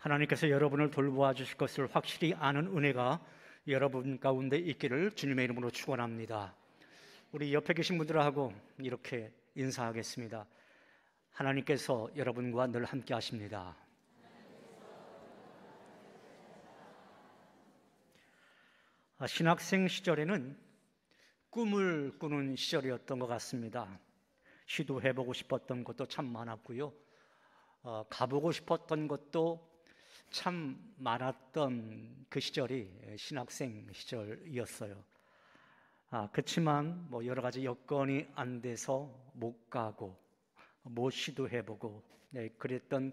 하나님께서 여러분을 돌보아 주실 것을 확실히 아는 은혜가 여러분 가운데 있기를 주님의 이름으로 축원합니다. 우리 옆에 계신 분들하고 이렇게 인사하겠습니다. 하나님께서 여러분과 늘 함께 하십니다. 신학생 시절에는 꿈을 꾸는 시절이었던 것 같습니다. 시도해보고 싶었던 것도 참 많았고요. 가보고 싶었던 것도 참 많았던 그 시절이 신학생 시절이었어요. 그렇지만 여러 가지 여건이 안 돼서 못 가고 못 시도해보고 그랬던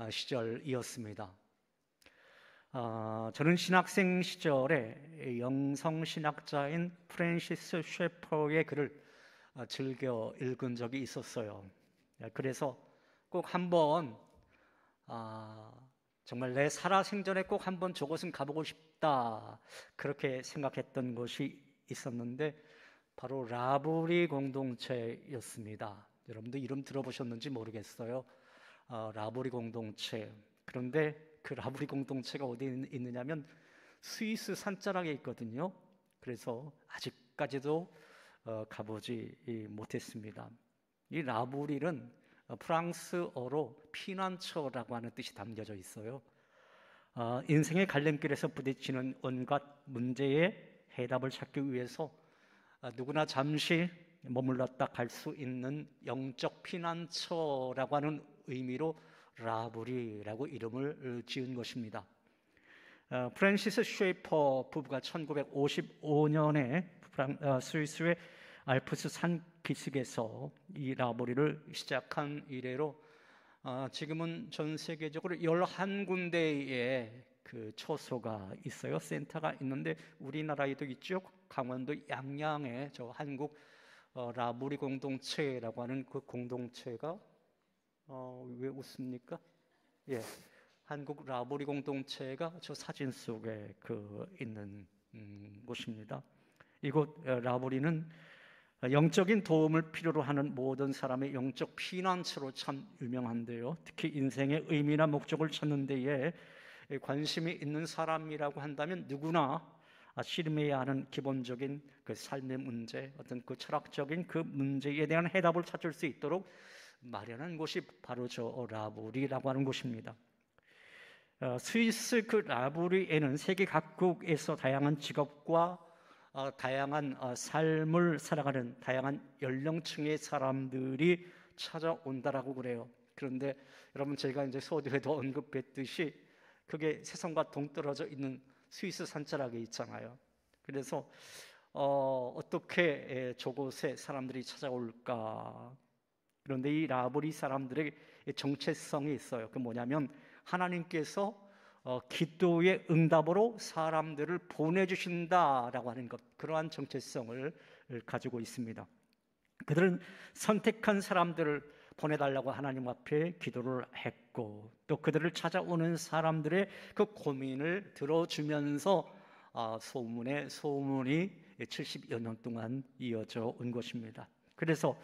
시절이었습니다. 저는 신학생 시절에 영성신학자인 프랜시스 셰퍼의 글을 즐겨 읽은 적이 있었어요. 그래서 꼭 한번 정말 내 살아생전에 꼭 한번 저곳은 가보고 싶다 그렇게 생각했던 곳이 있었는데 바로 라브리 공동체였습니다. 여러분도 이름 들어보셨는지 모르겠어요. 라브리 공동체. 그런데 그 라브리 공동체가 어디 있느냐면 스위스 산자락에 있거든요. 그래서 아직까지도 가보지 못했습니다. 이 라브리는 프랑스어로 피난처라고 하는 뜻이 담겨져 있어요. 인생의 갈림길에서 부딪히는 온갖 문제에 해답을 찾기 위해서 누구나 잠시 머물렀다 갈 수 있는 영적 피난처라고 하는 의미로 라브리라고 이름을 지은 것입니다. 프랜시스 쉐이퍼 부부가 1955년에 스위스의 알프스 산 기슭에서 이 라브리를 시작한 이래로 지금은 전 세계적으로 11군데의 그 처소가 있어요. 센터가 있는데 우리나라에도 있죠. 강원도 양양에 저 한국 라브리 공동체라고 하는 그 공동체가 왜 웃습니까? 예, 한국 라브리 공동체가 저 사진 속에 있는 곳입니다. 이곳 라브리는 영적인 도움을 필요로 하는 모든 사람의 영적 피난처로 참 유명한데요. 특히 인생의 의미나 목적을 찾는 데에 관심이 있는 사람이라고 한다면 누구나 씨름해야 하는 기본적인 그 삶의 문제, 어떤 그 철학적인 그 문제에 대한 해답을 찾을 수 있도록 마련한 곳이 바로 저 라브리라고 하는 곳입니다. 스위스 그 라브리에는 세계 각국에서 다양한 직업과 다양한 삶을 살아가는 다양한 연령층의 사람들이 찾아온다라고 그래요. 그런데 여러분 제가 이제 서두에도 언급했듯이 그게 세상과 동떨어져 있는 스위스 산자락에 있잖아요. 그래서 어떻게 저곳에 사람들이 찾아올까? 그런데 이 라브리 사람들의 정체성이 있어요. 그 뭐냐면 하나님께서 기도의 응답으로 사람들을 보내주신다라고 하는 것, 그러한 정체성을 가지고 있습니다. 그들은 선택한 사람들을 보내달라고 하나님 앞에 기도를 했고 또 그들을 찾아오는 사람들의 그 고민을 들어주면서 소문에 소문이 70여 년 동안 이어져 온 것입니다. 그래서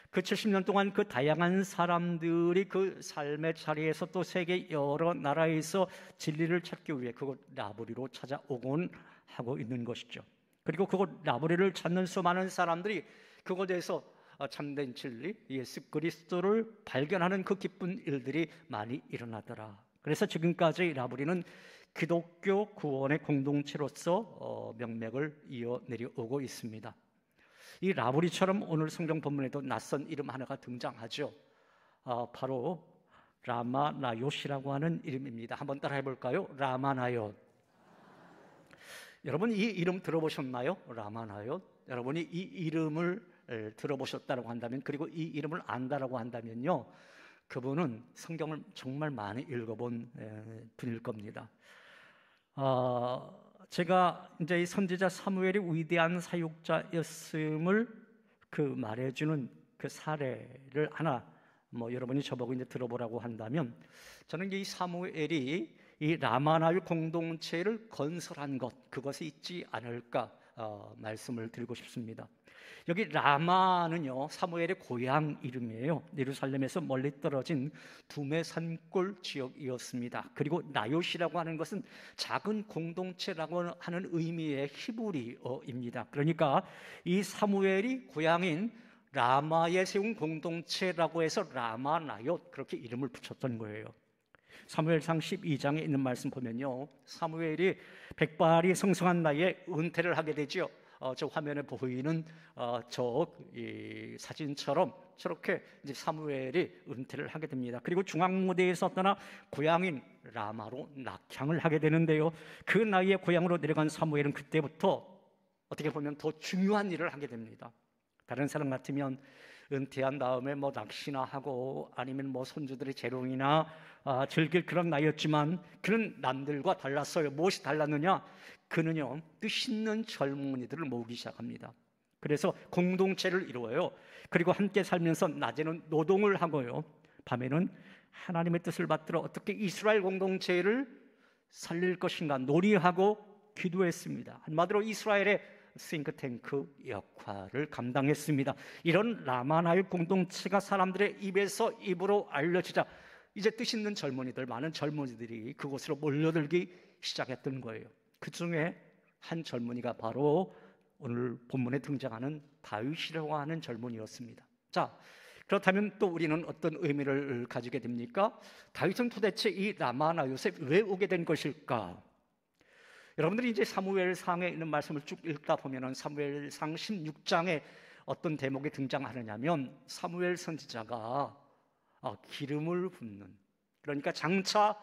그 70년 동안 그 다양한 사람들이 그 삶의 자리에서 또 세계 여러 나라에서 진리를 찾기 위해 그곳 라브리로 찾아오곤 하고 있는 것이죠. 그리고 그곳 라브리를 찾는 수많은 사람들이 그곳에서 참된 진리, 예수 그리스도를 발견하는 그 기쁜 일들이 많이 일어나더라. 그래서 지금까지 라브리는 기독교 구원의 공동체로서 명맥을 이어 내려오고 있습니다. 이 라브리처럼 오늘 성경 본문에도 낯선 이름 하나가 등장하죠. 바로 라마나요시라고 하는 이름입니다. 한번 따라해 볼까요? 라마나요. 여러분 이 이름 들어보셨나요? 라마나요. 여러분이 이 이름을 들어보셨다고 한다면 그리고 이 이름을 안다라고 한다면요, 그분은 성경을 정말 많이 읽어본 분일 겁니다. 제가 이제 이 선지자 사무엘이 위대한 사역자였음을 말해주는 그 사례를 하나 여러분이 저보고 이제 들어보라고 한다면 저는 이 사무엘이 이 라마나요 공동체를 건설한 것, 그것이 있지 않을까 말씀을 드리고 싶습니다. 여기 라마는요, 사무엘의 고향 이름이에요. 예루살렘에서 멀리 떨어진 두메 산골 지역이었습니다. 그리고 나요시라고 하는 것은 작은 공동체라고 하는 의미의 히브리어입니다. 그러니까 이 사무엘이 고향인 라마에 세운 공동체라고 해서 라마 나옳, 그렇게 이름을 붙였던 거예요. 사무엘상 12장에 있는 말씀 보면요, 사무엘이 백발이 성성한 나이에 은퇴를 하게 되죠. 저 화면에 보이는 이 사진처럼 저렇게 이제 사무엘이 은퇴를 하게 됩니다. 그리고 중앙무대에서 떠나 고향인 라마로 낙향을 하게 되는데요, 그 나이에 고향으로 내려간 사무엘은 그때부터 어떻게 보면 더 중요한 일을 하게 됩니다. 다른 사람 같으면 은퇴한 다음에 뭐 낚시나 하고 아니면 뭐 손주들의 재롱이나 즐길 그런 나이였지만, 그는 남들과 달랐어요. 무엇이 달랐느냐? 그는요, 뜻있는 젊은이들을 모으기 시작합니다. 그래서 공동체를 이루어요. 그리고 함께 살면서 낮에는 노동을 하고요, 밤에는 하나님의 뜻을 받들어 어떻게 이스라엘 공동체를 살릴 것인가 논의하고 기도했습니다. 한마디로 이스라엘의 싱크탱크 역할을 감당했습니다. 이런 라마나의 공동체가 사람들의 입에서 입으로 알려지자 이제 뜻있는 젊은이들, 많은 젊은이들이 그곳으로 몰려들기 시작했던 거예요. 그 중에 한 젊은이가 바로 오늘 본문에 등장하는 다윗이라고 하는 젊은이였습니다. 자, 그렇다면 또 우리는 어떤 의미를 가지게 됩니까? 다윗은 도대체 이 라마나요셉 왜 오게 된 것일까? 여러분들이 이제 사무엘상에 있는 말씀을 쭉 읽다 보면은 사무엘상 16장에 어떤 대목이 등장하느냐면, 사무엘 선지자가 기름을 붓는, 그러니까 장차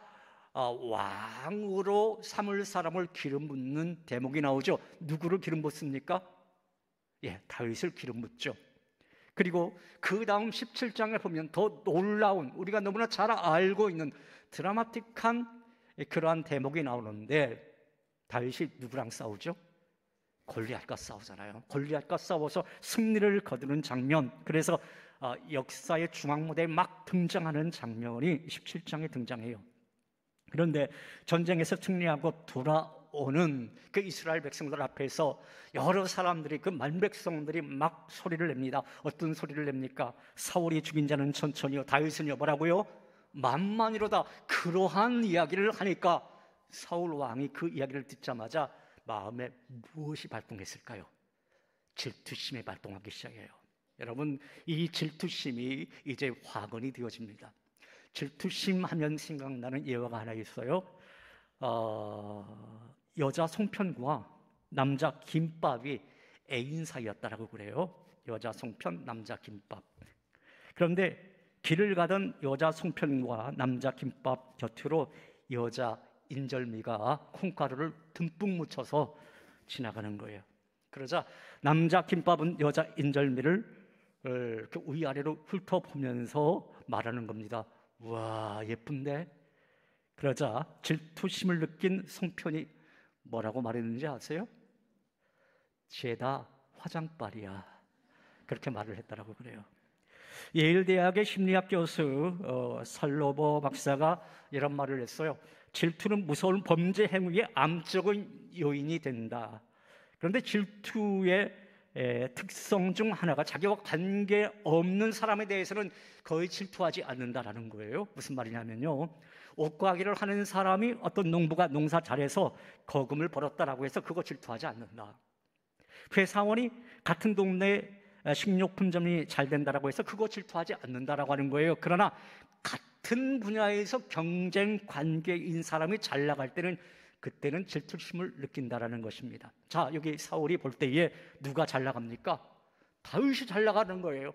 왕으로 삼을 사람을 기름 붓는 대목이 나오죠. 누구를 기름 붓습니까? 예, 다윗을 기름 붓죠. 그리고 그 다음 17장에 보면 더 놀라운, 우리가 너무나 잘 알고 있는 드라마틱한 그러한 대목이 나오는데, 다윗이 누구랑 싸우죠? 골리앗과 싸우잖아요. 골리앗과 싸워서 승리를 거두는 장면, 그래서 역사의 중앙무대에 막 등장하는 장면이 17장에 등장해요. 그런데 전쟁에서 승리하고 돌아오는 그 이스라엘 백성들 앞에서 여러 사람들이, 그 만백성들이 막 소리를 냅니다. 어떤 소리를 냅니까? 사울이 죽인 자는 천천히요, 다윗은요 뭐라고요? 만만이로다. 그러한 이야기를 하니까 사울 왕이 그 이야기를 듣자마자 마음에 무엇이 발동했을까요? 질투심이 발동하기 시작해요. 여러분, 이 질투심이 이제 화근이 되어집니다. 질투심 하면 생각나는 예화가 하나 있어요. 여자 송편과 남자 김밥이 애인 사이였다라고 그래요. 여자 송편, 남자 김밥. 그런데 길을 가던 여자 송편과 남자 김밥 곁으로 여자 인절미가 콩가루를 듬뿍 묻혀서 지나가는 거예요. 그러자 남자 김밥은 여자 인절미를 그 위아래로 훑어보면서 말하는 겁니다. 와, 예쁜데? 그러자 질투심을 느낀 송편이 뭐라고 말했는지 아세요? 죄다 화장빨이야, 그렇게 말을 했다라고 그래요. 예일대학의 심리학 교수 살로버 박사가 이런 말을 했어요. 질투는 무서운 범죄 행위의 암적인 요인이 된다. 그런데 질투의 특성 중 하나가 자기와 관계없는 사람에 대해서는 거의 질투하지 않는다라는 거예요. 무슨 말이냐면요, 옷가게를 하는 사람이 어떤 농부가 농사 잘해서 거금을 벌었다라고 해서 그거 질투하지 않는다. 회사원이 같은 동네에 식료품점이 잘 된다라고 해서 그거 질투하지 않는다라고 하는 거예요. 그러나 같은 분야에서 경쟁 관계인 사람이 잘 나갈 때는 그때는 질투심을 느낀다라는 것입니다. 자, 여기 사울이 볼 때에 누가 잘 나갑니까? 다윗이 잘 나가는 거예요.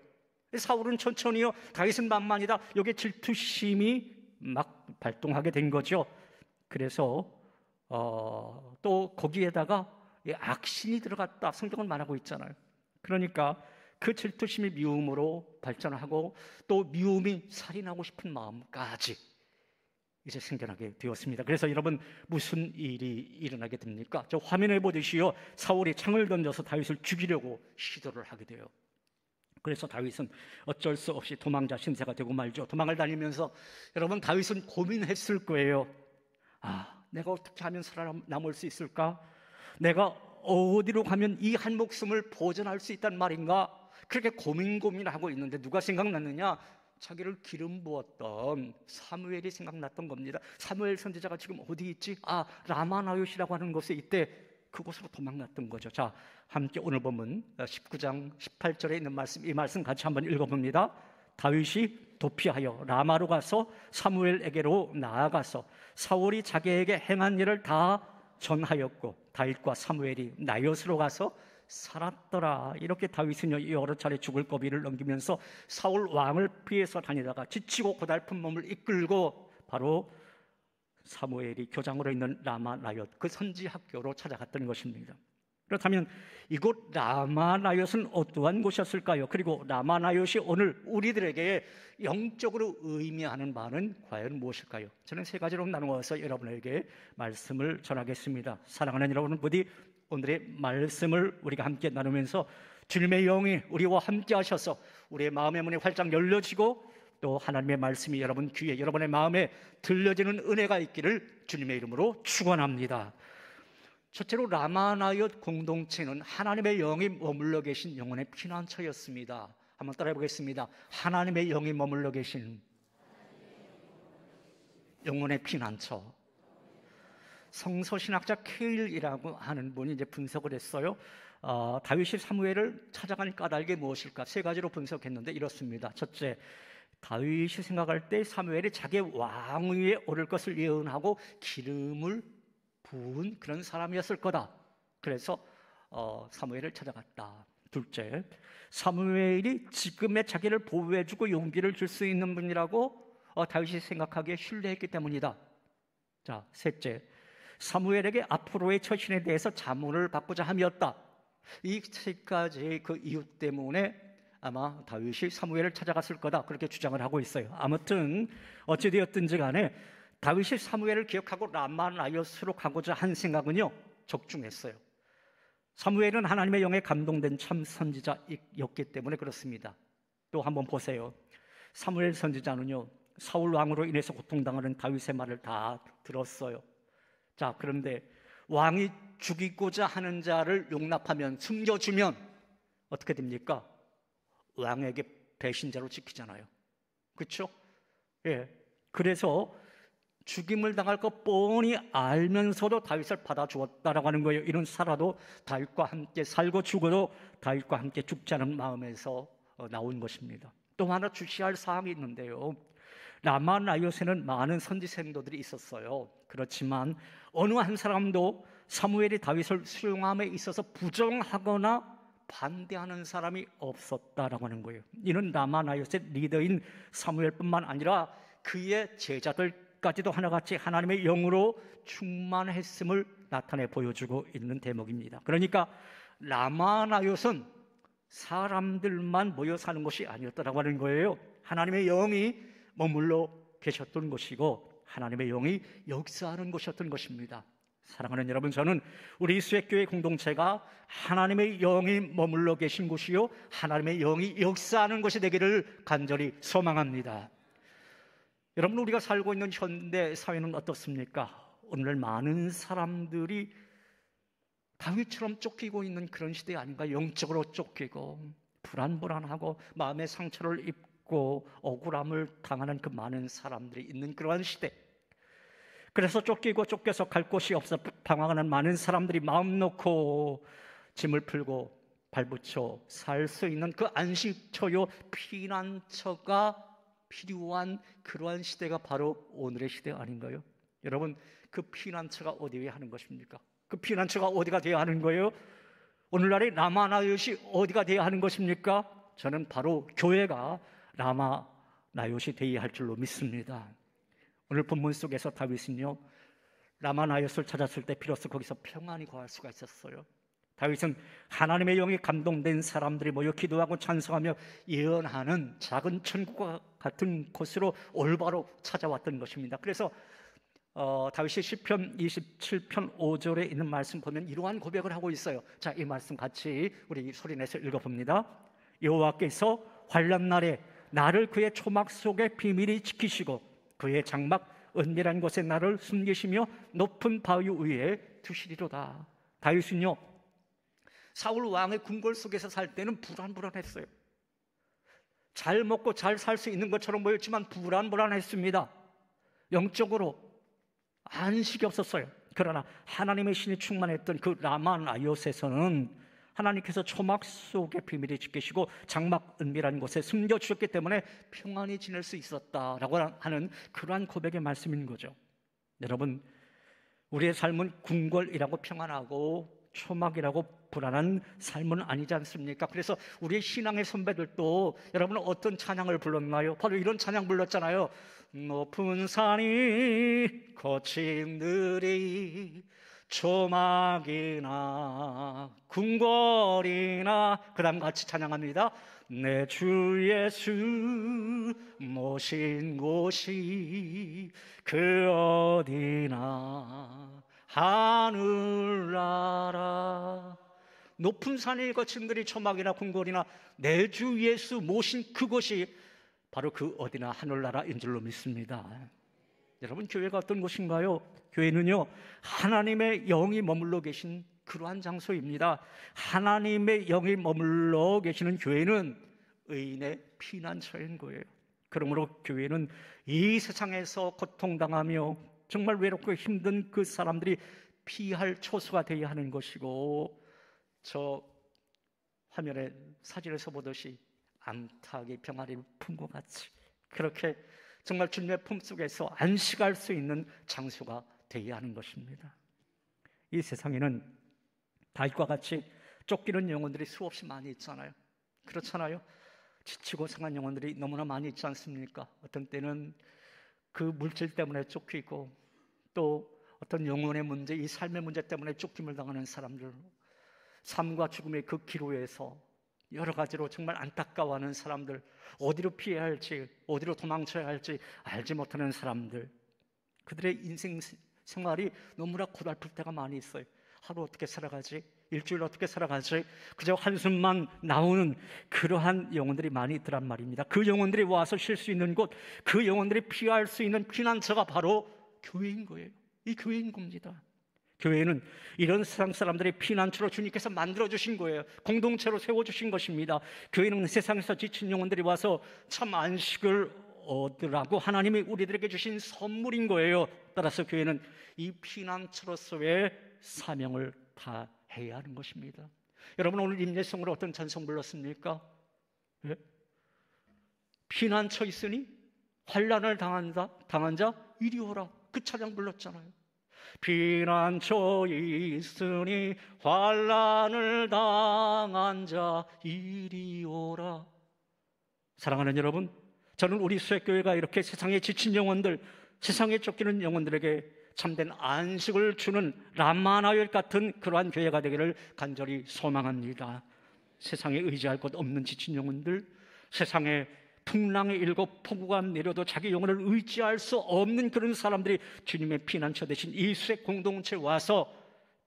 사울은 천천히요, 다윗은 만만이다. 여기 질투심이 막 발동하게 된 거죠. 그래서 또 거기에다가 악신이 들어갔다, 성경은 말하고 있잖아요. 그러니까 그 질투심이 미움으로 발전하고 또 미움이 살인하고 싶은 마음까지 이제 생겨나게 되었습니다. 그래서 여러분, 무슨 일이 일어나게 됩니까? 저 화면에 보듯이요, 사울이 창을 던져서 다윗을 죽이려고 시도를 하게 돼요. 그래서 다윗은 어쩔 수 없이 도망자 신세가 되고 말죠. 도망을 다니면서 여러분, 다윗은 고민했을 거예요. 내가 어떻게 하면 살아남을 수 있을까? 내가 어디로 가면 이 한 목숨을 보존할 수 있단 말인가? 그렇게 고민하고 있는데 누가 생각났느냐? 자기를 기름 부었던 사무엘이 생각났던 겁니다. 사무엘 선지자가 지금 어디 있지? 라마나요시라고 하는 곳에 있대. 그곳으로 도망갔던 거죠. 자, 함께 오늘 본문 19장 18절에 있는 말씀, 이 말씀 같이 한번 읽어봅니다. 다윗이 도피하여 라마로 가서 사무엘에게로 나아가서 사울이 자기에게 행한 일을 다 전하였고 다윗과 사무엘이 나요스로 가서 살았더라. 이렇게 다윗은 여러 차례 죽을 고비를 넘기면서 사울 왕을 피해서 다니다가 지치고 고달픈 몸을 이끌고 바로 사무엘이 교장으로 있는 라마나옅, 그 선지 학교로 찾아갔던 것입니다. 그렇다면 이곳 라마나옅은 어떠한 곳이었을까요? 그리고 라마나옅이 오늘 우리들에게 영적으로 의미하는 바는 과연 무엇일까요? 저는 세 가지로 나누어서 여러분에게 말씀을 전하겠습니다. 사랑하는 여러분, 부디 오늘의 말씀을 우리가 함께 나누면서 주님의 영이 우리와 함께 하셔서 우리의 마음의 문이 활짝 열려지고 또 하나님의 말씀이 여러분 귀에, 여러분의 마음에 들려지는 은혜가 있기를 주님의 이름으로 축원합니다. 첫째로 라마나옅 공동체는 하나님의 영이 머물러 계신 영혼의 피난처였습니다. 한번 따라해 보겠습니다. 하나님의 영이 머물러 계신 영혼의 피난처. 성서신학자 케일이라고 하는 분이 이제 분석을 했어요. 다윗이 사무엘을 찾아간 까닭이 무엇일까? 세 가지로 분석했는데 이렇습니다. 첫째, 다윗이 생각할 때 사무엘이 자기의 왕위에 오를 것을 예언하고 기름을 부은 그런 사람이었을 거다. 그래서 사무엘을 찾아갔다. 둘째, 사무엘이 지금의 자기를 보호해주고 용기를 줄 수 있는 분이라고 다윗이 생각하기에 신뢰했기 때문이다. 자, 셋째, 사무엘에게 앞으로의 처신에 대해서 자문을 받고자 함이었다. 이 세 가지 그 이유 때문에 아마 다윗이 사무엘을 찾아갔을 거다, 그렇게 주장을 하고 있어요. 아무튼 어찌되었든지 간에 다윗이 사무엘을 기억하고 라마나옅으로 가고자 한 생각은요, 적중했어요. 사무엘은 하나님의 영에 감동된 참 선지자였기 때문에 그렇습니다. 또 한번 보세요. 사무엘 선지자는요, 사울 왕으로 인해서 고통당하는 다윗의 말을 다 들었어요. 자, 그런데 왕이 죽이고자 하는 자를 용납하면, 숨겨주면 어떻게 됩니까? 왕에게 배신자로 찍히잖아요. 그렇죠? 예. 그래서 죽임을 당할 것 뻔히 알면서도 다윗을 받아주었다라고 하는 거예요. 이런 살아도 다윗과 함께 살고 죽어도 다윗과 함께 죽자는 마음에서 나온 것입니다. 또 하나 주시할 사항이 있는데요. 라마나옅에는 많은 선지 생도들이 있었어요. 그렇지만 어느 한 사람도 사무엘이 다윗을 수용함에 있어서 부정하거나 반대하는 사람이 없었다라고 하는 거예요. 이는 라마나옅의 리더인 사무엘뿐만 아니라 그의 제자들까지도 하나같이 하나님의 영으로 충만했음을 나타내 보여주고 있는 대목입니다. 그러니까 라마나옅은 사람들만 모여 사는 것이 아니었다라고 하는 거예요. 하나님의 영이 머물러 계셨던 곳이고 하나님의 영이 역사하는 곳이었던 것입니다. 사랑하는 여러분, 저는 우리 수액교회 공동체가 하나님의 영이 머물러 계신 곳이요, 하나님의 영이 역사하는 곳이 되기를 간절히 소망합니다. 여러분, 우리가 살고 있는 현대 사회는 어떻습니까? 오늘 많은 사람들이 다윗처럼 쫓기고 있는 그런 시대 아닌가? 영적으로 쫓기고 불안하고 마음의 상처를 입고 억울함을 당하는 그 많은 사람들이 있는 그러한 시대. 그래서 쫓겨서 갈 곳이 없어 방황하는 많은 사람들이 마음 놓고 짐을 풀고 발붙여 살 수 있는 그 안식처요, 피난처가 필요한 그러한 시대가 바로 오늘의 시대 아닌가요? 여러분, 그 피난처가 어디에 하는 것입니까? 그 피난처가 어디가 되어야 하는 거예요? 오늘날의 라마나옅이 어디가 되어야 하는 것입니까? 저는 바로 교회가 라마나옅이 되어야 할 줄로 믿습니다. 오늘 본문 속에서 다윗은요, 라마나옅을 찾았을 때 비로소 거기서 평안히 거할 수가 있었어요. 다윗은 하나님의 영이 감동된 사람들이 모여 기도하고 찬송하며 예언하는 작은 천국과 같은 곳으로 올바로 찾아왔던 것입니다. 그래서 다윗이 시편 27편 5절에 있는 말씀 보면 이러한 고백을 하고 있어요. 자, 이 말씀 같이 우리 소리내서 읽어봅니다. 여호와께서 환난 날에 나를 그의 초막 속에 비밀히 지키시고 그의 장막 은밀한 곳에 나를 숨기시며 높은 바위 위에 두시리로다. 다윗은요, 사울 왕의 궁궐 속에서 살 때는 불안불안했어요. 잘 먹고 잘 살 수 있는 것처럼 보였지만 불안불안했습니다. 영적으로 안식이 없었어요. 그러나 하나님의 신이 충만했던 그 라마 나요스에서는 하나님께서 초막 속에 비밀이 지키시고 장막 은밀한 곳에 숨겨주셨기 때문에 평안히 지낼 수 있었다라고 하는 그러한 고백의 말씀인 거죠. 여러분, 우리의 삶은 궁궐이라고 평안하고 초막이라고 불안한 삶은 아니지 않습니까? 그래서 우리의 신앙의 선배들도 여러분은 어떤 찬양을 불렀나요? 바로 이런 찬양 불렀잖아요. 높은 산이 거친 들이 초막이나 궁궐이나 그 다음 같이 찬양합니다. 내 주 예수 모신 곳이 그 어디나 하늘나라. 높은 산이 거친 들이 초막이나 궁궐이나 내 주 예수 모신 그곳이 바로 그 어디나 하늘나라인 줄로 믿습니다. 여러분, 교회가 어떤 곳인가요? 교회는요, 하나님의 영이 머물러 계신 그러한 장소입니다. 하나님의 영이 머물러 계시는 교회는 의인의 피난처인 거예요. 그러므로 교회는 이 세상에서 고통당하며 정말 외롭고 힘든 그 사람들이 피할 초소가 되어야 하는 것이고, 저 화면에 사진에서 보듯이 암탉이 병아리를 푼 것 같이 그렇게 정말 주님의 품속에서 안식할 수 있는 장소가 되어야 하는 것입니다. 이 세상에는 다윗과 같이 쫓기는 영혼들이 수없이 많이 있잖아요. 그렇잖아요. 지치고 상한 영혼들이 너무나 많이 있지 않습니까? 어떤 때는 그 물질 때문에 쫓기고, 또 어떤 영혼의 문제, 이 삶의 문제 때문에 쫓김을 당하는 사람들, 삶과 죽음의 그 기로에서 여러 가지로 정말 안타까워하는 사람들, 어디로 피해야 할지, 어디로 도망쳐야 할지 알지 못하는 사람들, 그들의 인생 생활이 너무나 고달플 때가 많이 있어요. 하루 어떻게 살아가지? 일주일 어떻게 살아가지? 그저 한숨만 나오는 그러한 영혼들이 많이 있더란 말입니다. 그 영혼들이 와서 쉴 수 있는 곳, 그 영혼들이 피할 수 있는 피난처가 바로 교회인 거예요. 이 교회인 겁니다. 교회는 이런 세상 사람들의 피난처로 주님께서 만들어주신 거예요. 공동체로 세워주신 것입니다. 교회는 세상에서 지친 영혼들이 와서 참 안식을 얻으라고 하나님이 우리들에게 주신 선물인 거예요. 따라서 교회는 이 피난처로서의 사명을 다해야 하는 것입니다. 여러분, 오늘 임예성으로 어떤 찬송 불렀습니까? 예? 피난처 있으니 환난을 당한 자 이리 오라. 그 찬양 불렀잖아요. 피난처 있으니 환난을 당한 자 이리 오라. 사랑하는 여러분, 저는 우리 수액교회가 이렇게 세상에 지친 영혼들, 세상에 쫓기는 영혼들에게 참된 안식을 주는 람마나엘 같은 그러한 교회가 되기를 간절히 소망합니다. 세상에 의지할 곳 없는 지친 영혼들, 세상에 풍랑이 일고 폭우가 내려도 자기 영혼을 의지할 수 없는 그런 사람들이 주님의 피난처 되신 이 수액 공동체에 와서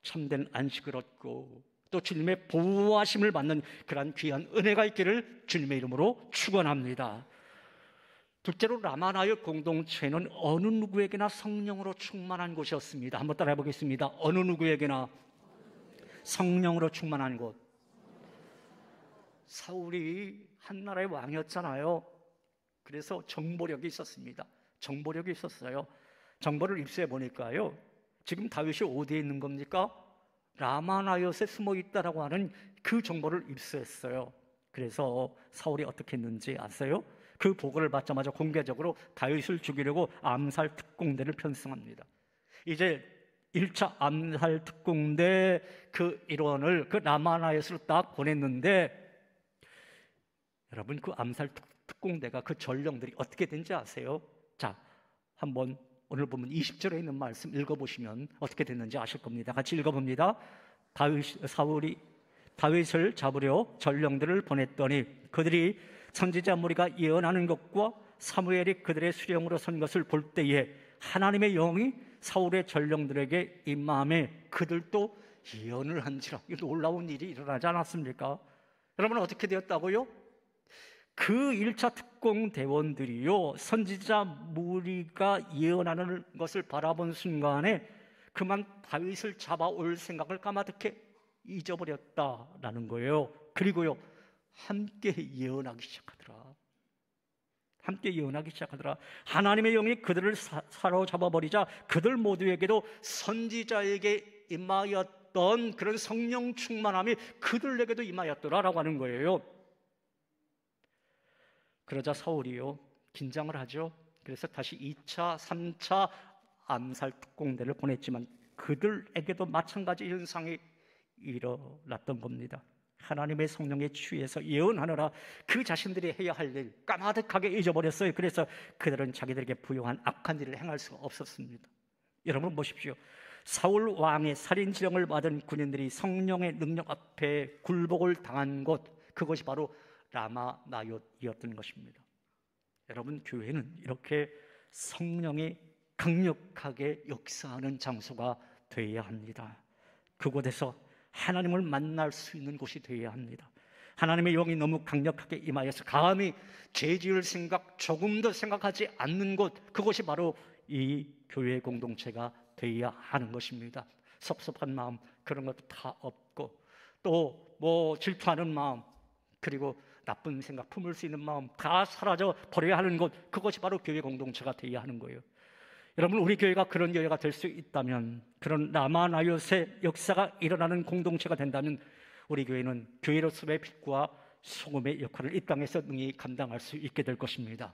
참된 안식을 얻고 또 주님의 보호하심을 받는 그러한 귀한 은혜가 있기를 주님의 이름으로 축원합니다. 둘째로 라마나엘 공동체는 어느 누구에게나 성령으로 충만한 곳이었습니다. 한번 따라해 보겠습니다. 어느 누구에게나 성령으로 충만한 곳. 사울이 한 나라의 왕이었잖아요. 그래서 정보력이 있었습니다. 정보력이 있었어요. 정보를 입수해 보니까요, 지금 다윗이 어디에 있는 겁니까? 라마나요스에 숨어 있다라고 하는 그 정보를 입수했어요. 그래서 사울이 어떻게 했는지 아세요? 그 보고를 받자마자 공개적으로 다윗을 죽이려고 암살 특공대를 편성합니다. 이제 1차 암살 특공대 그 일원을 그 라마나요스로 딱 보냈는데, 여러분, 그 암살 특공대가 그 전령들이 어떻게 된지 아세요? 자, 한번 오늘 보면 20절에 있는 말씀 읽어보시면 어떻게 됐는지 아실 겁니다. 같이 읽어봅니다. 사울이 다윗을 잡으려 전령들을 보냈더니 그들이 선지자 무리가 예언하는 것과 사무엘이 그들의 수령으로 선 것을 볼 때에 하나님의 영이 사울의 전령들에게 임함에 그들도 예언을 한지라. 이 놀라운 일이 일어나지 않았습니까? 여러분, 어떻게 되었다고요? 그 1차 특공대원들이요, 선지자 무리가 예언하는 것을 바라본 순간에 그만 다윗을 잡아올 생각을 까마득해 잊어버렸다라는 거예요. 그리고요, 함께 예언하기 시작하더라. 함께 예언하기 시작하더라. 하나님의 영이 그들을 사로잡아버리자 그들 모두에게도 선지자에게 임하였던 그런 성령 충만함이 그들에게도 임하였더라라고 하는 거예요. 그러자 사울이요, 긴장을 하죠. 그래서 다시 2차, 3차 암살 특공대를 보냈지만 그들에게도 마찬가지 현상이 일어났던 겁니다. 하나님의 성령에 취해서 예언하느라 그 자신들이 해야 할 일 까마득하게 잊어버렸어요. 그래서 그들은 자기들에게 부용한 악한 일을 행할 수가 없었습니다. 여러분 보십시오. 사울 왕의 살인 지령을 받은 군인들이 성령의 능력 앞에 굴복을 당한 곳, 그것이 바로 라마 나옳이었던 것입니다. 여러분, 교회는 이렇게 성령이 강력하게 역사하는 장소가 되어야 합니다. 그곳에서 하나님을 만날 수 있는 곳이 되어야 합니다. 하나님의 영이 너무 강력하게 임하여서 감히 죄 지을 생각 조금도 생각하지 않는 곳, 그것이 바로 이 교회 공동체가 되어야 하는 것입니다. 섭섭한 마음 그런 것도 다 없고, 또 뭐 질투하는 마음, 그리고 나쁜 생각 품을 수 있는 마음 다 사라져 버려야 하는 곳, 그것이 바로 교회 공동체가 되어야 하는 거예요. 여러분, 우리 교회가 그런 교회가 될 수 있다면, 그런 라마 나옳의 역사가 일어나는 공동체가 된다면, 우리 교회는 교회로서의 빛과 소금의 역할을 이 땅에서 능히 감당할 수 있게 될 것입니다.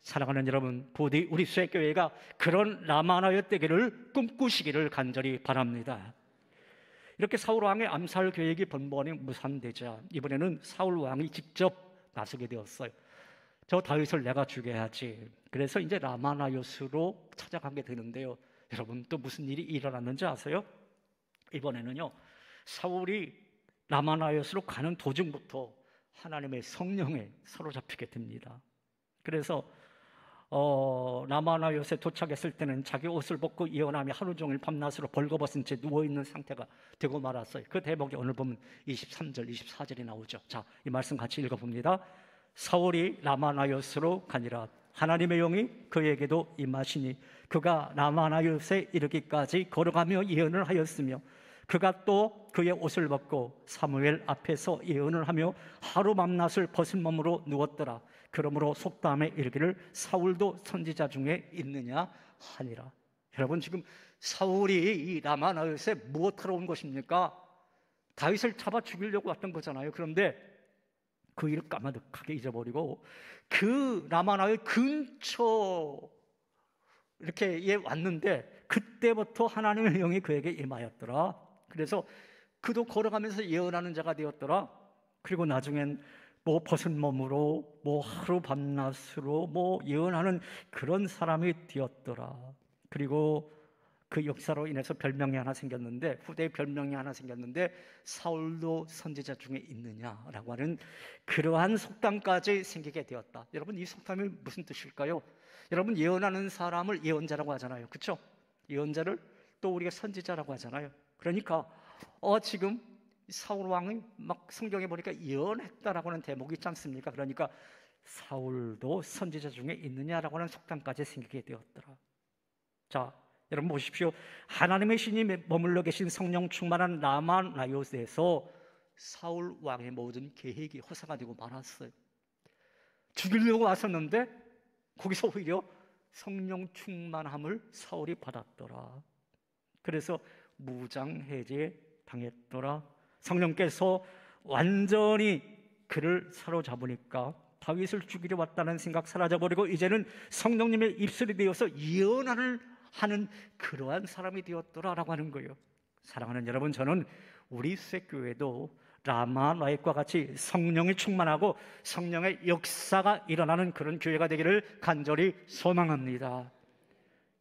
사랑하는 여러분, 부디 우리 수혜교회가 그런 라마 나옳 되기를 꿈꾸시기를 간절히 바랍니다. 이렇게 사울 왕의 암살 계획이 번번이 무산되자 이번에는 사울 왕이 직접 나서게 되었어요. 저 다윗을 내가 죽여야지. 그래서 이제 라마 나옳으로 찾아가게 되는데요. 여러분, 또 무슨 일이 일어났는지 아세요? 이번에는요, 사울이 라마 나옳으로 가는 도중부터 하나님의 성령에 사로잡히게 됩니다. 그래서 라마 나옳에 도착했을 때는 자기 옷을 벗고 예언하며 하루 종일 밤낮으로 벌거벗은 채 누워있는 상태가 되고 말았어요. 그 대목이 오늘 보면 23절, 24절이 나오죠. 자, 이 말씀 같이 읽어봅니다. 사울이 라마 나옳으로 가니라. 하나님의 영이 그에게도 임하시니 그가 라마 나옳에 이르기까지 걸어가며 예언을 하였으며, 그가 또 그의 옷을 벗고 사무엘 앞에서 예언을 하며 하루 밤낮을 벗은 몸으로 누웠더라. 그러므로 속담에 이르기를 사울도 선지자 중에 있느냐 하니라. 여러분, 지금 사울이 이 라마 나옳에 무엇하러 온 것입니까? 다윗을 잡아 죽이려고 왔던 거잖아요. 그런데 그 일을 까마득하게 잊어버리고 그 라마 나옳 근처 이렇게 왔는데, 그때부터 하나님의 영이 그에게 임하였더라. 그래서 그도 걸어가면서 예언하는 자가 되었더라. 그리고 나중엔 뭐 벗은 몸으로 뭐 하루 밤낮으로 뭐 예언하는 그런 사람이 되었더라. 그리고 그 역사로 인해서 별명이 하나 생겼는데, 후대에 별명이 하나 생겼는데, 사울도 선지자 중에 있느냐라고 하는 그러한 속담까지 생기게 되었다. 여러분, 이 속담이 무슨 뜻일까요? 여러분, 예언하는 사람을 예언자라고 하잖아요. 그렇죠? 예언자를 또 우리가 선지자라고 하잖아요. 그러니까 지금 사울 왕이 막 성경에 보니까 예언했다라고 하는 대목이 있지 않습니까? 그러니까 사울도 선지자 중에 있느냐라고 하는 속담까지 생기게 되었더라. 자, 여러분 보십시오. 하나님의 신이 머물러 계신 성령 충만한 라마 나옳에서 사울 왕의 모든 계획이 허사가 되고 말았어요. 죽이려고 왔었는데 거기서 오히려 성령 충만함을 사울이 받았더라. 그래서 무장해제 당했더라. 성령께서 완전히 그를 사로잡으니까 다윗을 죽이려 왔다는 생각 사라져버리고 이제는 성령님의 입술이 되어서 예언을 하는 그러한 사람이 되었더라라고 하는 거예요. 사랑하는 여러분, 저는 우리 수혜교회도 라마 나옳과 같이 성령이 충만하고 성령의 역사가 일어나는 그런 교회가 되기를 간절히 소망합니다.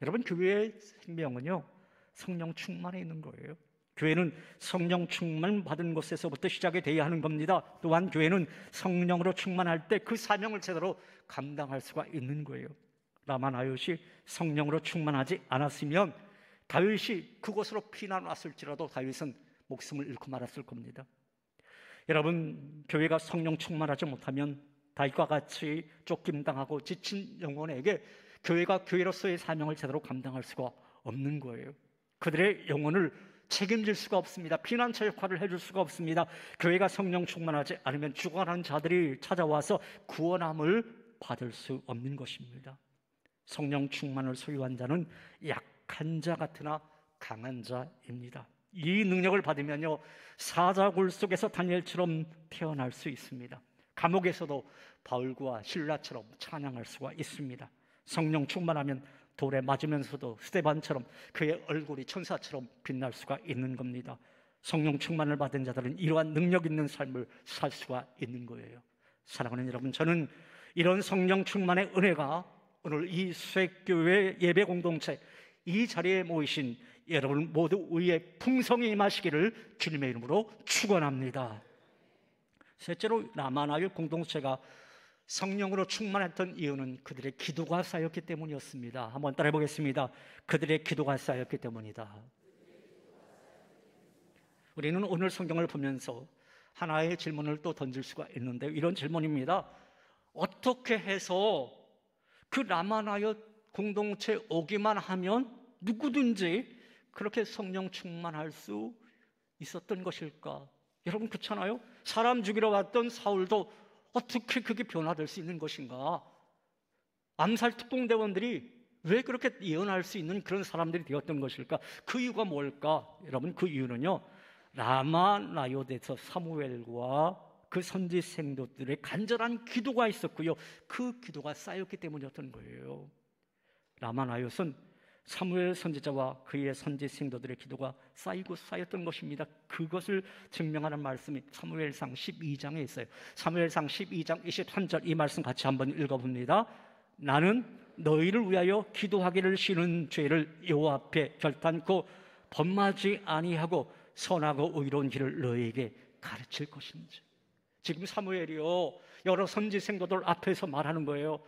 여러분, 교회의 생명은요, 성령 충만에 있는 거예요. 교회는 성령 충만 받은 곳에서부터 시작이 되어야 하는 겁니다. 또한 교회는 성령으로 충만할 때 그 사명을 제대로 감당할 수가 있는 거예요. 라마 나옳이 성령으로 충만하지 않았으면 다윗이 그곳으로 피난 왔을지라도 다윗은 목숨을 잃고 말았을 겁니다. 여러분, 교회가 성령 충만하지 못하면 다윗과 같이 쫓김당하고 지친 영혼에게 교회가 교회로서의 사명을 제대로 감당할 수가 없는 거예요. 그들의 영혼을 책임질 수가 없습니다. 피난처 역할을 해줄 수가 없습니다. 교회가 성령 충만하지 않으면 죽어가는 자들이 찾아와서 구원함을 받을 수 없는 것입니다. 성령 충만을 소유한 자는 약한 자 같으나 강한 자입니다. 이 능력을 받으면요, 사자굴 속에서 다니엘처럼 태어날 수 있습니다. 감옥에서도 바울과 실라처럼 찬양할 수가 있습니다. 성령 충만하면 돌에 맞으면서도 스데반처럼 그의 얼굴이 천사처럼 빛날 수가 있는 겁니다. 성령 충만을 받은 자들은 이러한 능력 있는 삶을 살 수가 있는 거예요. 사랑하는 여러분, 저는 이런 성령 충만의 은혜가 오늘 이 수액교회 예배 공동체 이 자리에 모이신 여러분 모두 위에 풍성히 임하시기를 주님의 이름으로 축원합니다. 셋째로 라마나의 공동체가 성령으로 충만했던 이유는 그들의 기도가 쌓였기 때문이었습니다. 한번 따라해 보겠습니다. 그들의 기도가 쌓였기 때문이다. 우리는 오늘 성경을 보면서 하나의 질문을 또 던질 수가 있는데, 이런 질문입니다. 어떻게 해서 그 라마나의 공동체 오기만 하면 누구든지 그렇게 성령 충만할 수 있었던 것일까? 여러분, 그렇잖아요? 사람 죽이러 왔던 사울도 어떻게 그게 변화될 수 있는 것인가? 암살 특공대원들이 왜 그렇게 예언할 수 있는 그런 사람들이 되었던 것일까? 그 이유가 뭘까? 여러분, 그 이유는요, 라마나요데서 사무엘과 그 선지 생도들의 간절한 기도가 있었고요, 그 기도가 쌓였기 때문이었던 거예요. 라마나요는 사무엘 선지자와 그의 선지 생도들의 기도가 쌓이고 쌓였던 것입니다. 그것을 증명하는 말씀이 사무엘상 12장에 있어요. 사무엘상 12장 23절, 이 말씀 같이 한번 읽어봅니다. 나는 너희를 위하여 기도하기를 쉬는 죄를 여호와 앞에 결단코 범하지 아니하고 선하고 의로운 길을 너희에게 가르칠 것인지. 지금 사무엘이요, 여러 선지 생도들 앞에서 말하는 거예요.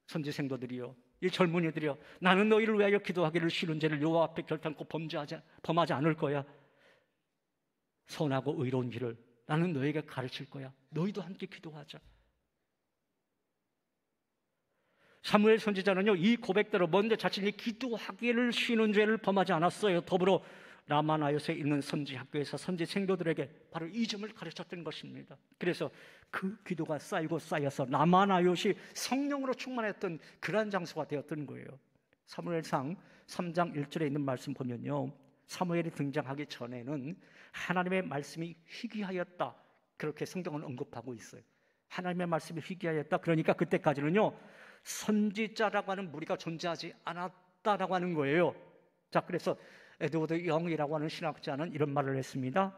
선지 생도들이요, 이 젊은이들이요, 나는 너희를 위하여 기도하기를 쉬는 죄를 여호와 앞에 결단코 범하지 않을 거야. 선하고 의로운 길을 나는 너희에게 가르칠 거야. 너희도 함께 기도하자. 사무엘 선지자는요, 이 고백대로 먼저 자신이 기도하기를 쉬는 죄를 범하지 않았어요. 더불어 라마나요스에 있는 선지 학교에서 선지 생도들에게 바로 이 점을 가르쳤던 것입니다. 그래서 그 기도가 쌓이고 쌓여서 라마나요시 성령으로 충만했던 그러한 장소가 되었던 거예요. 사무엘상 3장 1절에 있는 말씀 보면요, 사무엘이 등장하기 전에는 하나님의 말씀이 희귀하였다, 그렇게 성경은 언급하고 있어요. 하나님의 말씀이 희귀하였다, 그러니까 그때까지는요, 선지자라고 하는 무리가 존재하지 않았다라고 하는 거예요. 자, 그래서 에드워드 영이라고 하는 신학자는 이런 말을 했습니다.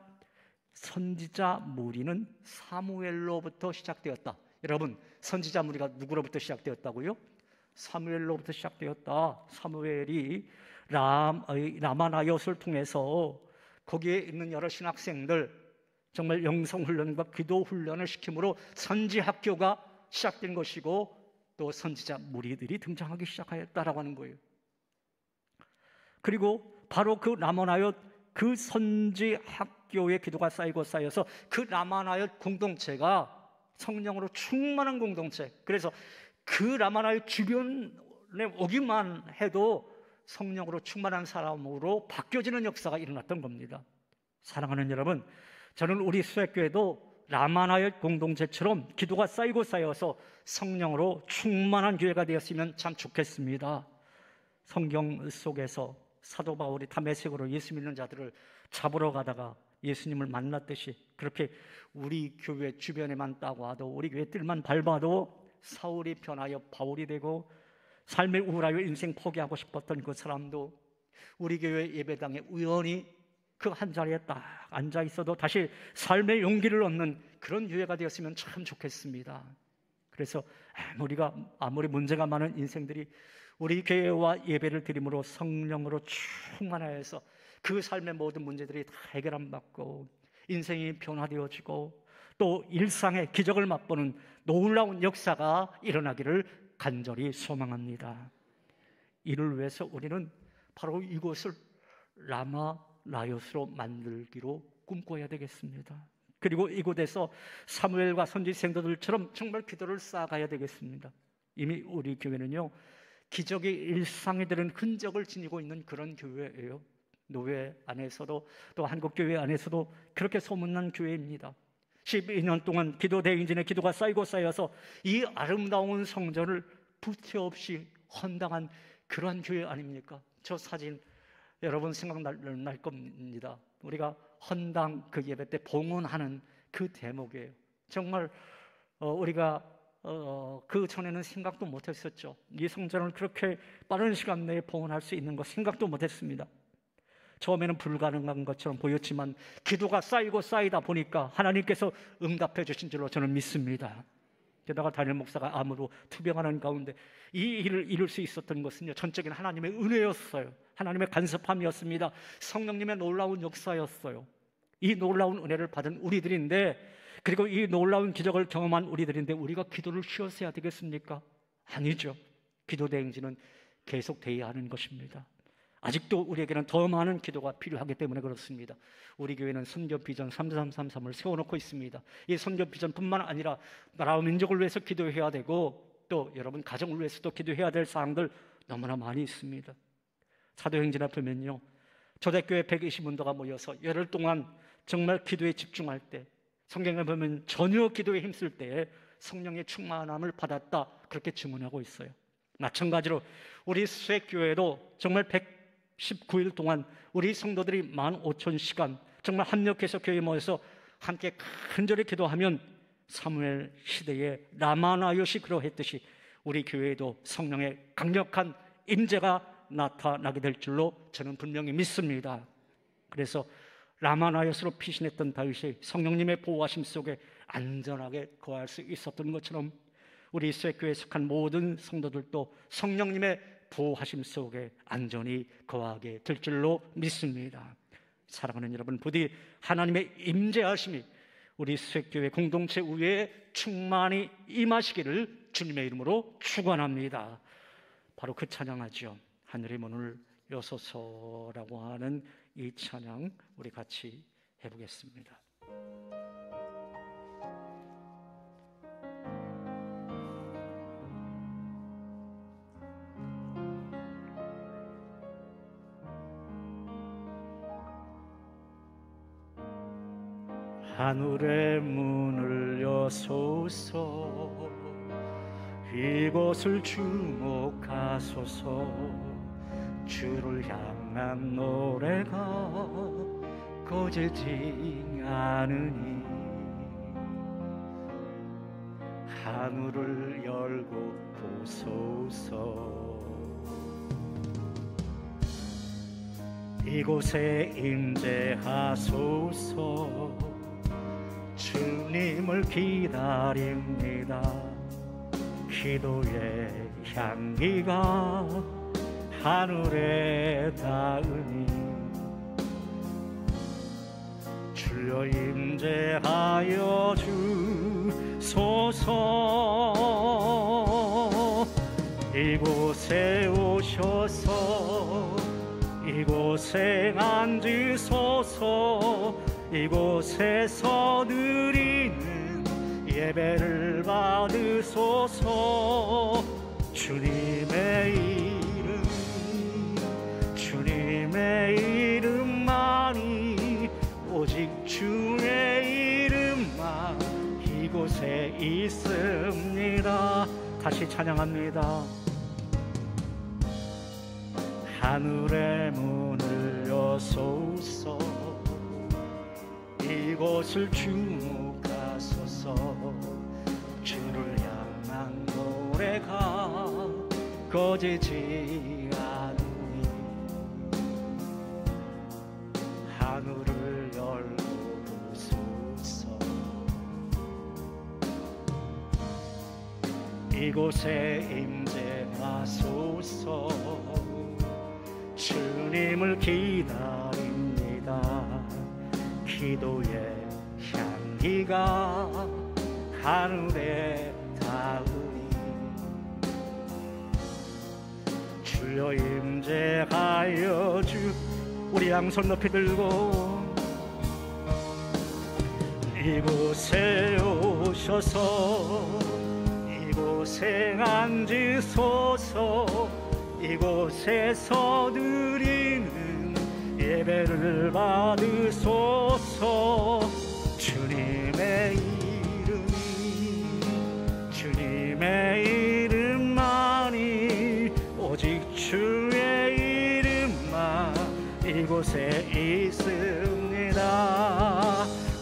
선지자 무리는 사무엘로부터 시작되었다. 여러분, 선지자 무리가 누구로부터 시작되었다고요? 사무엘로부터 시작되었다. 사무엘이 라마나요스를 통해서 거기에 있는 여러 신학생들 정말 영성훈련과 기도훈련을 시킴으로 선지학교가 시작된 것이고, 또 선지자 무리들이 등장하기 시작하였다라고 하는 거예요. 그리고 바로 그 라마나요 그 선지 학교의 기도가 쌓이고 쌓여서 그 라마나요 공동체가 성령으로 충만한 공동체, 그래서 그 라마나요 주변에 오기만 해도 성령으로 충만한 사람으로 바뀌어지는 역사가 일어났던 겁니다. 사랑하는 여러분, 저는 우리 수액교회도 라마나요 공동체처럼 기도가 쌓이고 쌓여서 성령으로 충만한 교회가 되었으면 참 좋겠습니다. 성경 속에서 사도 바울이 다메섹으로 예수 믿는 자들을 잡으러 가다가 예수님을 만났듯이, 그렇게 우리 교회 주변에만 딱 와도, 우리 교회 뜰만 밟아도 사울이 변하여 바울이 되고, 삶의 우울하여 인생 포기하고 싶었던 그 사람도 우리 교회 예배당에 우연히 그 한 자리에 딱 앉아 있어도 다시 삶의 용기를 얻는 그런 교회가 되었으면 참 좋겠습니다. 그래서 아무리 문제가 많은 인생들이 우리 교회와 예배를 드림으로 성령으로 충만하여서 그 삶의 모든 문제들이 다 해결 안 받고 인생이 변화되어지고 또 일상의 기적을 맛보는 놀라운 역사가 일어나기를 간절히 소망합니다. 이를 위해서 우리는 바로 이곳을 라마나요스로 만들기로 꿈꿔야 되겠습니다. 그리고 이곳에서 사무엘과 선지 생도들처럼 정말 기도를 쌓아가야 되겠습니다. 이미 우리 교회는요, 기적의 일상에 들은 흔적을 지니고 있는 그런 교회예요. 노회 안에서도 또 한국교회 안에서도 그렇게 소문난 교회입니다. 12년 동안 기도 대행진의 기도가 쌓이고 쌓여서 이 아름다운 성전을 부채 없이 헌당한 그러한 교회 아닙니까? 저 사진 여러분 생각날 겁니다. 우리가 헌당 그 예배 때 봉헌하는 그 대목이에요. 정말 우리가 그 전에는 생각도 못했었죠. 이 성전을 그렇게 빠른 시간 내에 봉헌할 수 있는 거 생각도 못했습니다. 처음에는 불가능한 것처럼 보였지만 기도가 쌓이고 쌓이다 보니까 하나님께서 응답해 주신 줄로 저는 믿습니다. 게다가 담임 목사가 암으로 투병하는 가운데 이 일을 이룰 수 있었던 것은요, 전적인 하나님의 은혜였어요. 하나님의 간섭함이었습니다. 성령님의 놀라운 역사였어요. 이 놀라운 은혜를 받은 우리들인데, 그리고 이 놀라운 기적을 경험한 우리들인데 우리가 기도를 쉬었어야 되겠습니까? 아니죠. 기도 대행진은 계속돼야 하는 것입니다. 아직도 우리에게는 더 많은 기도가 필요하기 때문에 그렇습니다. 우리 교회는 선교 비전 3333을 세워놓고 있습니다. 이 선교 비전뿐만 아니라 나라와 민족을 위해서 기도해야 되고, 또 여러분 가정을 위해서도 기도해야 될 사항들 너무나 많이 있습니다. 사도행전에 보면요, 초대교회 120문도가 모여서 열흘 동안 정말 기도에 집중할 때, 성경에 보면 전혀 기도에 힘쓸 때에 성령의 충만함을 받았다, 그렇게 증언하고 있어요. 마찬가지로 우리 수액교회도 정말 119일 동안 우리 성도들이 15,000시간 정말 합력해서 교회에 모여서 함께 간절히 기도하면 사무엘 시대에 라마나요시 그러했듯이 우리 교회에도 성령의 강력한 임재가 나타나게 될 줄로 저는 분명히 믿습니다. 그래서 라마나요스로 피신했던 다윗이 성령님의 보호하심 속에 안전하게 거할 수 있었던 것처럼 우리 수액교회에 속한 모든 성도들도 성령님의 보호하심 속에 안전히 거하게 될 줄로 믿습니다. 사랑하는 여러분, 부디 하나님의 임재하심이 우리 수액교회 공동체 위에 충만히 임하시기를 주님의 이름으로 축원합니다. 바로 그 찬양하죠. 하늘의 문을 여소서라고 하는 이 찬양 우리 같이 해보겠습니다. 하늘의 문을 여소서, 이곳을 주목하소서. 주를 향한 노래가 꺼지지 않으니 하늘을 열고 보소서. 이곳에 임재하소서. 주님을 기다립니다. 기도의 향기가 하늘에 닿으니 주여 임재하여 주소서. 이곳에 오셔서 이곳에 앉으소서. 이곳에서 드리는 예배를 받으소서. 주님의 이름만이, 오직 주의 이름만 이곳에 있습니다. 다시 찬양합니다. 하늘의 문을 여소서. 이곳을 주목하소서. 주를 향한 노래가 꺼지지 않으니 하늘을 열고 보소서. 이곳에 임재하소서. 주님을 기다립니다. 기도의 향기가 하늘에 닿으니 주여 임재하여 우리 양손 높이 들고 이곳에 오셔서 이곳에 앉으소서. 이곳에서 드리는 예배 예배를 받으소서. 주님의 이름만이 오직 주의 이름만 이곳에 있습니다.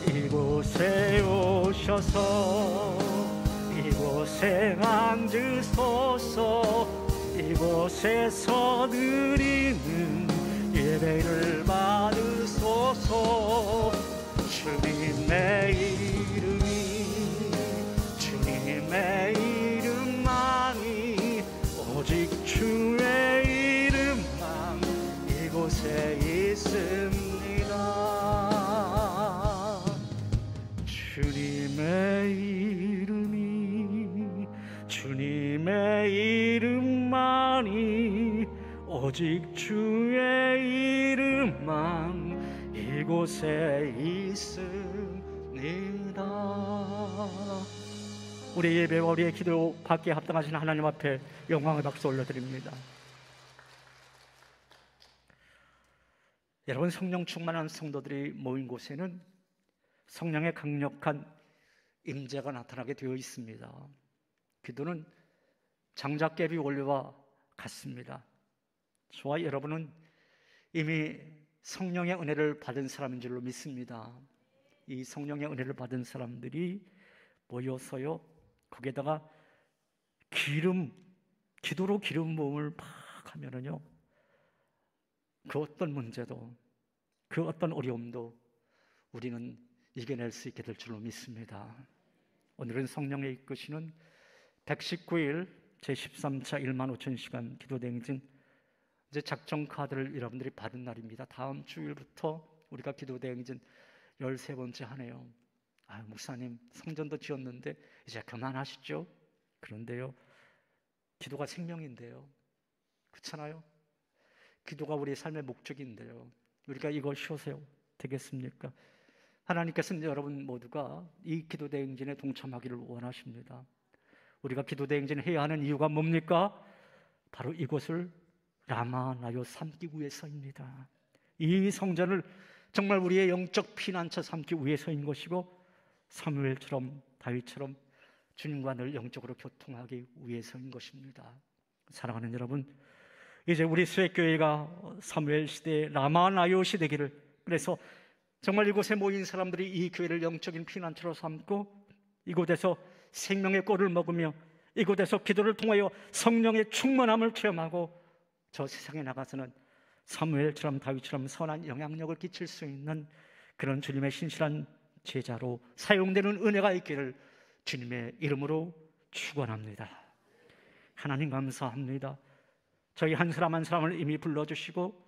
이곳에 오셔서 이곳에 앉으소서. 이곳에서 드리는 예배를 받으소서. 주님의 이름만이 오직 주의 이름만 이곳에 있습니다. 주님의 이름만이 오직 주의 이름만 이곳에 있습니다. 우리 예배와 우리의 기도 받기에 합당하신 하나님 앞에 영광의 박수 올려드립니다. 여러분, 성령 충만한 성도들이 모인 곳에는 성령의 강력한 임재가 나타나게 되어 있습니다. 기도는 장작개비 원리와 같습니다. 저와 여러분은 이미 성령의 은혜를 받은 사람인 줄로 믿습니다. 이 성령의 은혜를 받은 사람들이 모여서요, 거기에다가 기도로 기름 부음을 막 하면은요, 그 어떤 문제도, 그 어떤 어려움도 우리는 이겨낼 수 있게 될 줄로 믿습니다. 오늘은 성령의 이끄시는 119일 제13차 15,000시간 기도대행진 이제 작정 카드를 여러분들이 받은 날입니다. 다음 주일부터 우리가 기도대행진 13번째 하네요. 목사님, 성전도 지었는데 이제 그만하시죠? 그런데요, 기도가 생명인데요, 그렇잖아요? 기도가 우리의 삶의 목적인데요, 우리가 이걸 쉬어서 되겠습니까? 하나님께서는 여러분 모두가 이 기도대행진에 동참하기를 원하십니다. 우리가 기도대행진을 해야 하는 이유가 뭡니까? 바로 이곳을 라마나요 삼기 위해서입니다. 이 성전을 정말 우리의 영적 피난처 삼기 위해서인 것이고, 사무엘처럼 다윗처럼 주님과 늘 영적으로 교통하기 위해서인 것입니다. 사랑하는 여러분, 이제 우리 수액교회가 사무엘 시대, 라마나요 시대기를, 그래서 정말 이곳에 모인 사람들이 이 교회를 영적인 피난처로 삼고 이곳에서 생명의 꼴을 먹으며 이곳에서 기도를 통하여 성령의 충만함을 체험하고 저 세상에 나가서는 사무엘처럼 다윗처럼 선한 영향력을 끼칠 수 있는 그런 주님의 신실한 제자로 사용되는 은혜가 있기를 주님의 이름으로 축원합니다. 하나님 감사합니다. 저희 한 사람 한 사람을 이미 불러주시고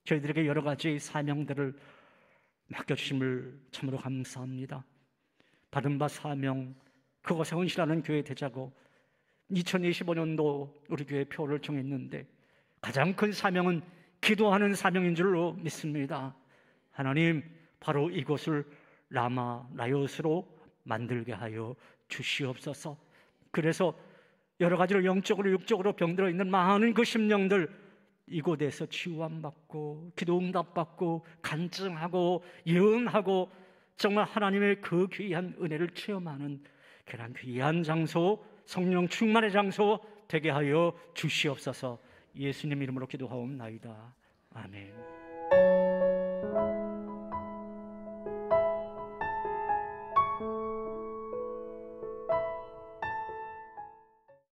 저희들에게 여러 가지 사명들을 맡겨주심을 참으로 감사합니다. 받은 바 사명, 그것에 헌신하는 교회 되자고 2025년도 우리 교회 표를 정했는데 가장 큰 사명은 기도하는 사명인 줄로 믿습니다. 하나님, 바로 이곳을 라마나요스로 만들게 하여 주시옵소서. 그래서 여러 가지로 영적으로 육적으로 병들어 있는 많은 그 심령들 이곳에서 치유함받고 기도 응답받고 간증하고 예언하고 정말 하나님의 그 귀한 은혜를 체험하는 그런 귀한 장소, 성령 충만의 장소 되게 하여 주시옵소서. 예수님 이름으로 기도하옵나이다. 아멘.